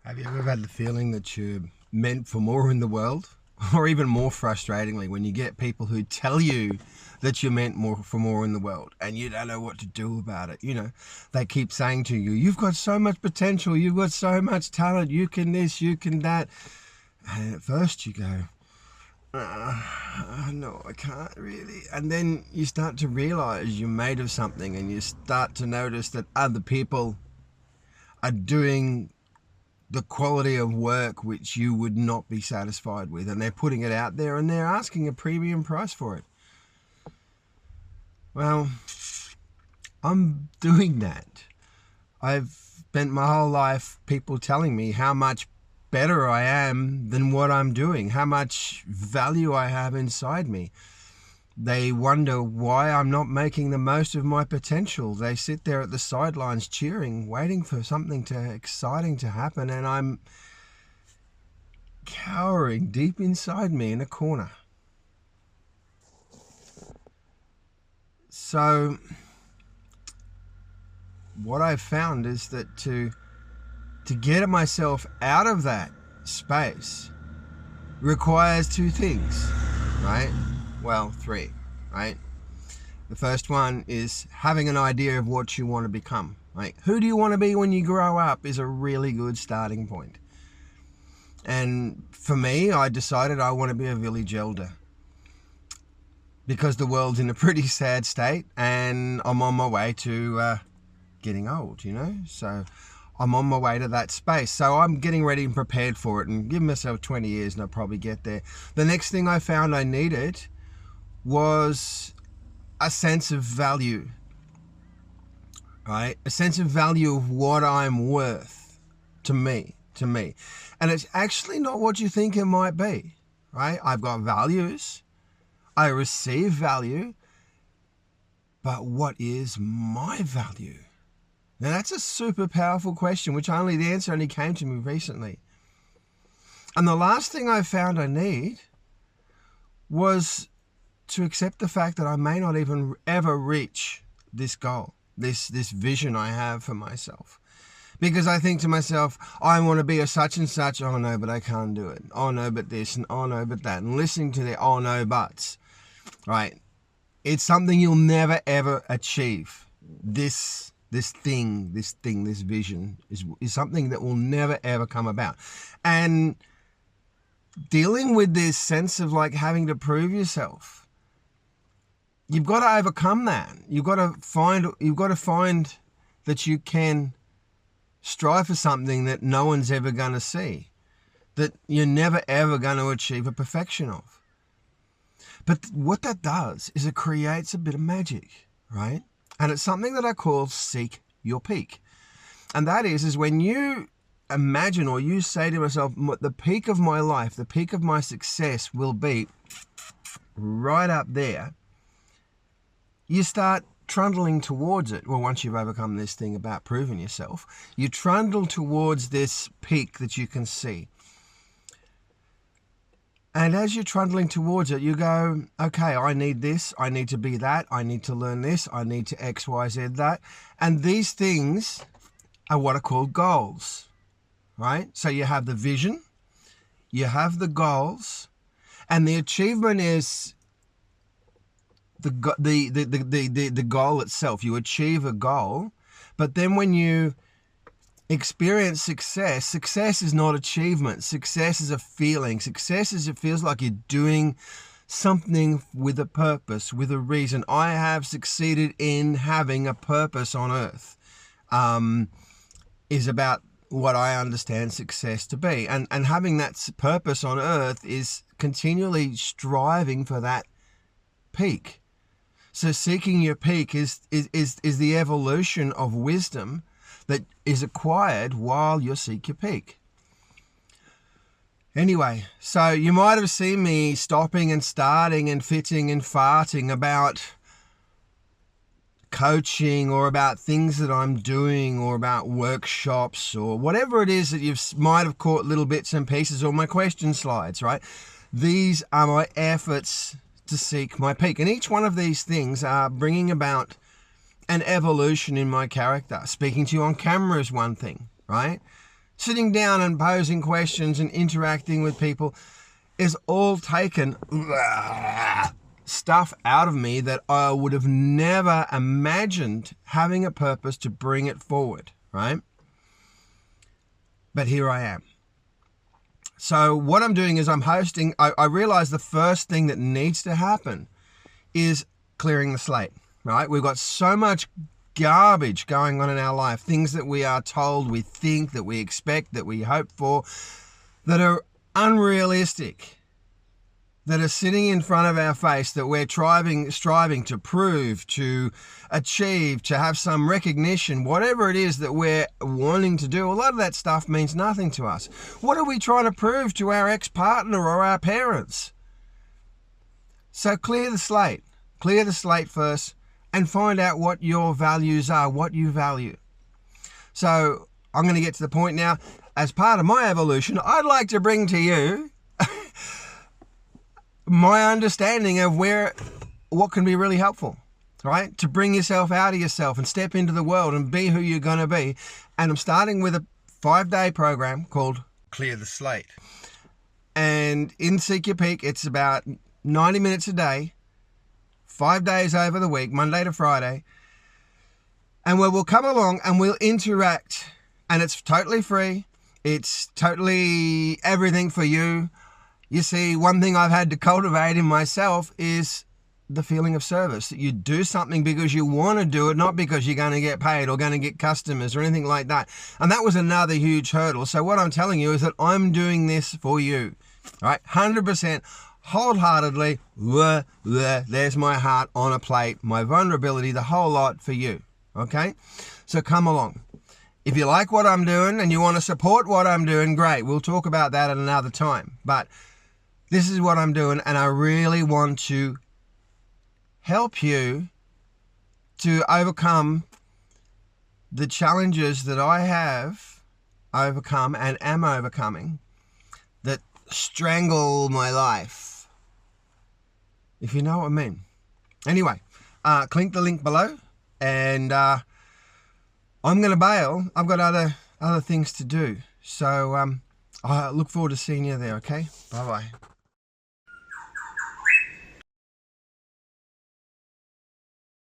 Have you ever had the feeling that you're meant for more in the world? Or even more frustratingly, when you get people who tell you that you're meant for more in the world and you don't know what to do about it. You know, they keep saying to you, you've got so much potential, you've got so much talent, you can this, you can that. And at first you go, no, I can't really. And then you start to realize you're made of something, and you start to notice that other people are doing the quality of work which you would not be satisfied with, and they're putting it out there and they're asking a premium price for it. Well, I'm doing that. I've spent my whole life people telling me how much better I am than what I'm doing, how much value I have inside me. They wonder why I'm not making the most of my potential. They sit there at the sidelines cheering, waiting for something exciting to happen, and I'm cowering deep inside me in a corner. So what I've found is that to get myself out of that space requires two things, right? Well, three, right? The first one is having an idea of what you want to become. Like, who do you want to be when you grow up is a really good starting point. And for me, I decided I want to be a village elder because the world's in a pretty sad state and I'm on my way to getting old, you know? So I'm on my way to that space. So I'm getting ready and prepared for it and give myself 20 years and I'll probably get there. The next thing I found I needed was a sense of value, right? A sense of value of what I'm worth to me. And it's actually not what you think it might be, right? I've got values, I receive value, but what is my value? Now that's a super powerful question, which the answer only came to me recently. And the last thing I found I need was to accept the fact that I may not even ever reach this goal, this vision I have for myself. Because I think to myself, I want to be a such and such, oh no, but I can't do it. Oh no, but this, and oh no, but that. And listening to the oh no, buts, right? It's something you'll never ever achieve. This vision is something that will never ever come about. And dealing with this sense of like having to prove yourself, you've got to overcome that. You've got to find that you can strive for something that no one's ever going to see, that you're never ever going to achieve a perfection of. But what that does is it creates a bit of magic, right? And it's something that I call seek your peak. And that is when you imagine or you say to yourself, the peak of my life, the peak of my success will be right up there, you start trundling towards it. Well, once you've overcome this thing about proving yourself, you trundle towards this peak that you can see. And as you're trundling towards it, you go, okay, I need this, I need to be that, I need to learn this, I need to X, Y, Z that. And these things are what are called goals, right? So you have the vision, you have the goals, and the achievement is the goal itself. You achieve a goal, but then when you experience success is not achievement. Success is a feeling. Success is it feels like you're doing something with a purpose, with a reason. I have succeeded in having a purpose on earth, is about what I understand success to be. And having that purpose on earth is continually striving for that peak. So seeking your peak is the evolution of wisdom that is acquired while you seek your peak. Anyway, so you might have seen me stopping and starting and fitting and farting about coaching or about things that I'm doing or about workshops or whatever it is that you might have caught little bits and pieces or my question slides, right? These are my efforts to seek my peak. And each one of these things are bringing about an evolution in my character. Speaking to you on camera is one thing, right? sitting down and posing questions and interacting with people is all taken stuff out of me that I would have never imagined having a purpose to bring it forward, right? But here I am. So what I'm doing is I'm hosting. I realize the first thing that needs to happen is clearing the slate, right? We've got so much garbage going on in our life, things that we are told, we think, that we expect, that we hope for, that are unrealistic, that are sitting in front of our face, that we're striving to prove, to achieve, to have some recognition, whatever it is that we're wanting to do. A lot of that stuff means nothing to us. What are we trying to prove to our ex-partner or our parents? So clear the slate first and find out what your values are, what you value. So I'm going to get to the point now. As part of my evolution, I'd like to bring to you my understanding of what can be really helpful, right? To bring yourself out of yourself and step into the world and be who you're going to be. And I'm starting with a 5-day program called Clear the Slate. And in Seek Your Peak, it's about 90 minutes a day, 5 days over the week, Monday to Friday. And where we'll come along and we'll interact. And it's totally free. It's totally everything for you. You see, one thing I've had to cultivate in myself is the feeling of service, that you do something because you want to do it, not because you're going to get paid or going to get customers or anything like that. And that was another huge hurdle. So what I'm telling you is that I'm doing this for you, right? 100%, wholeheartedly. There's my heart on a plate, my vulnerability, the whole lot for you, okay? So come along. If you like what I'm doing and you want to support what I'm doing, great. We'll talk about that at another time. But this is what I'm doing, and I really want to help you to overcome the challenges that I have overcome and am overcoming that strangle my life, if you know what I mean. Anyway, click the link below, and I'm going to bail. I've got other things to do. So I look forward to seeing you there, okay? Bye-bye.